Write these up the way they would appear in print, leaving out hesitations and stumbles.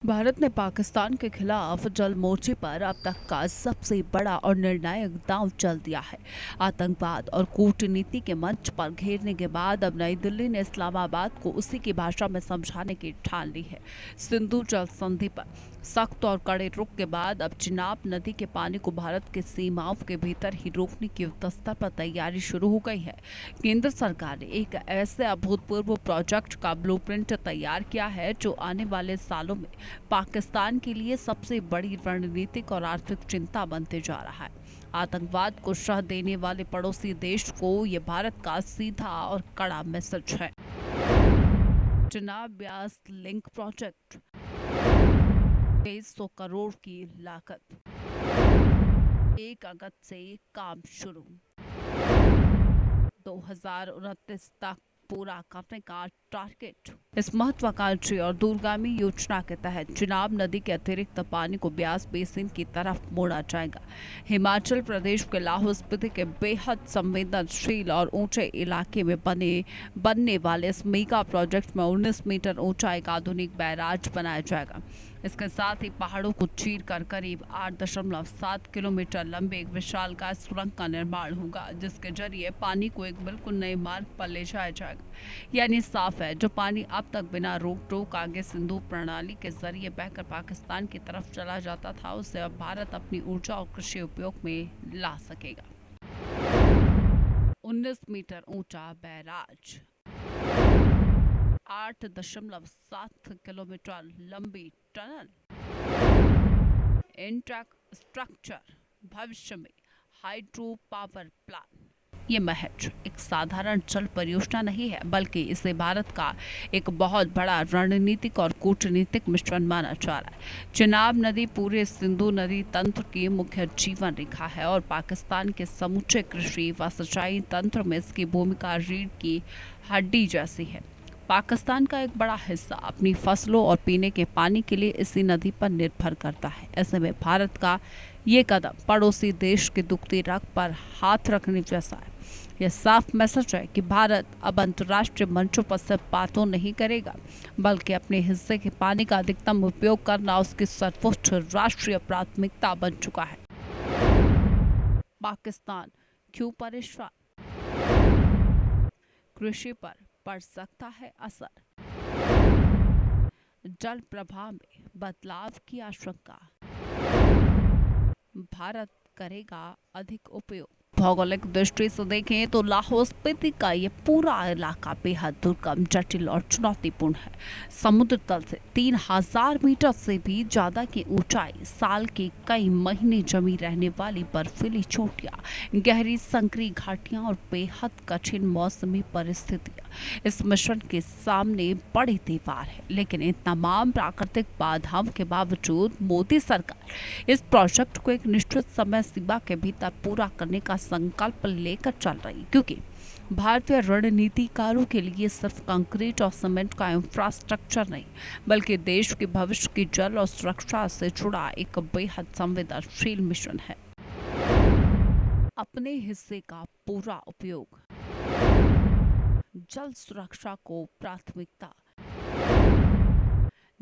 भारत ने पाकिस्तान के खिलाफ जल मोर्चे पर अब तक का सबसे बड़ा और निर्णायक दांव चल दिया है। आतंकवाद और कूटनीति के मंच पर घेरने के बाद अब नई दिल्ली ने इस्लामाबाद को उसी की भाषा में समझाने की ठान ली है। सिंधु जल संधि पर सख्त और कड़े रुख के बाद अब चिनाब नदी के पानी को भारत के सीमाओं के भीतर ही रोकने की युद्धस्तर पर तैयारी शुरू हो गई है। केंद्र सरकार ने एक ऐसे अभूतपूर्व प्रोजेक्ट का ब्लूप्रिंट तैयार किया है जो आने वाले सालों में पाकिस्तान के लिए सबसे बड़ी रणनीतिक और आर्थिक चिंता बनते जा रहा है। आतंकवाद को शह देने वाले पड़ोसी देश को यह भारत का सीधा और कड़ा मैसेज है। चिनाब ब्यास लिंक प्रोजेक्ट 2300 करोड़ की लागत, 1 अगस्त से काम शुरू, 2029 तक पूरा करने का टारगेट। इस महत्वाकांक्षी और दूरगामी योजना के तहत चिनाब नदी के अतिरिक्त पानी को ब्यास बेसिन की तरफ मोड़ा जाएगा। हिमाचल प्रदेश के लाहौल स्पीति के बेहद संवेदनशील और ऊंचे इलाके में बनने वाले इस मेगा प्रोजेक्ट में 19 मीटर ऊंचा एक आधुनिक बैराज बनाया जाएगा। इसके साथ ही पहाड़ों को चीर कर करीब 8.7 किलोमीटर लंबे एक विशालकाय सुरंग का निर्माण होगा, जिसके जरिए पानी को एक बिल्कुल नए मार्ग पर ले जाया जाएगा। यानी साफ है, जो पानी अब तक बिना रोक टोक आगे सिंधु प्रणाली के जरिए बहकर पाकिस्तान की तरफ चला जाता था, उसे अब भारत अपनी ऊर्जा और कृषि उपयोग में ला सकेगा। 19 मीटर ऊंचा बैराज, 8.7 किलोमीटर लंबी टनल, इंफ्रास्ट्रक्चर, भविष्य में हाइड्रो पावर प्लांट। ये महज एक साधारण जल परियोजना नहीं है, बल्कि इसे भारत का एक बहुत बड़ा रणनीतिक और कूटनीतिक मिशन माना जा रहा है। चिनाब नदी पूरे सिंधु नदी तंत्र की मुख्य जीवन रेखा है और पाकिस्तान के समूचे कृषि व सिंचाई तंत्र में इसकी भूमिका रीढ़ की हड्डी जैसी है। पाकिस्तान का एक बड़ा हिस्सा अपनी फसलों और पीने के पानी के लिए इसी नदी पर निर्भर करता है। ऐसे में भारत का ये कदम पड़ोसी देश की दुखती रग पर हाथ रखने जैसा है। यह साफ मैसेज है कि भारत अब अंतर्राष्ट्रीय मंचों पर सिर्फ बातों नहीं करेगा, बल्कि अपने हिस्से के पानी का अधिकतम उपयोग करना उसकी सर्वोच्च राष्ट्रीय प्राथमिकता बन चुका है। पाकिस्तान क्यों परेशान? कृषि पर पड़ सकता है असर, जल प्रवाह में बदलाव की आशंका, भारत करेगा अधिक उपयोग। भौगोलिक दृष्टि से देखें तो लाहौल स्पीति का ये पूरा इलाका बेहद दुर्गम, जटिल और चुनौतीपूर्ण है। समुद्र तल से 3000 मीटर से भी ज्यादा की ऊंचाई, साल के कई महीने जमी रहने वाली बर्फीली चोटियां, गहरी संकरी घाटियां और बेहद कठिन मौसमी परिस्थितियां इस मिशन के सामने बड़ी दीवार है। लेकिन इन तमाम प्राकृतिक बाधाओं के बावजूद मोदी सरकार इस प्रोजेक्ट को एक निश्चित समय सीमा के भीतर पूरा करने का संकल्प लेकर चल रही, क्योंकि भारतीय रणनीतिकारों के लिए सिर्फ कंक्रीट और सीमेंट का इंफ्रास्ट्रक्चर नहीं, बल्कि देश के भविष्य की जल और सुरक्षा से जुड़ा एक बेहद संवेदनशील मिशन है। अपने हिस्से का पूरा उपयोग, जल सुरक्षा को प्राथमिकता,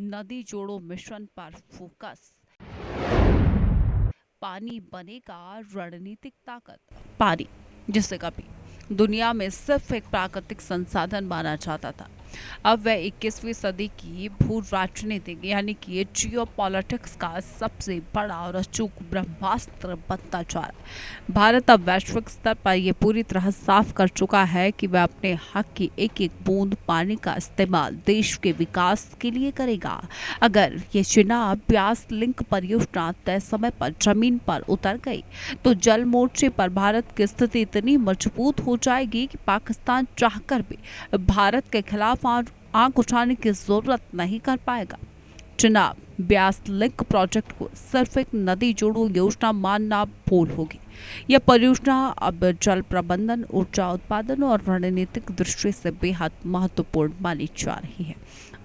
नदी जोड़ो मिशन पर फोकस, पानी बनेगा रणनीतिक ताकत। पानी जिसे कभी दुनिया में सिर्फ एक प्राकृतिक संसाधन माना जाता था, अब वह 21वीं सदी की भू राजनीतिक यानी कि जियोपॉलिटिक्स का सबसे बड़ा और अचूक ब्रह्मास्त्र बनता जा रहा है। भारत अब वैश्विक स्तर पर यह पूरी तरह साफ कर चुका है कि वह अपने हक की एक एक बूंद पानी का इस्तेमाल देश के विकास के लिए करेगा। अगर ये चिनाब ब्यास लिंक परियोजना तय समय पर जमीन पर उतर गई तो जल मोर्चे पर भारत की स्थिति इतनी मजबूत हो जाएगी कि पाकिस्तान चाहकर भी भारत के खिलाफ आंख उठाने की जरूरत नहीं कर पाएगा। चिनाब ब्यास लिंक प्रोजेक्ट को सिर्फ एक नदी जोड़ो योजना मानना भूल होगी। यह परियोजना अब जल प्रबंधन, ऊर्जा उत्पादन और रणनीतिक दृष्टि से बेहद महत्वपूर्ण मानी जा रही है।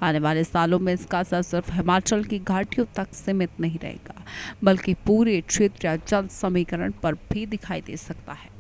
आने वाले सालों में इसका असर सिर्फ हिमाचल की घाटियों तक सीमित नहीं रहेगा, बल्कि पूरे क्षेत्रीय जल समीकरण पर भी दिखाई दे सकता है।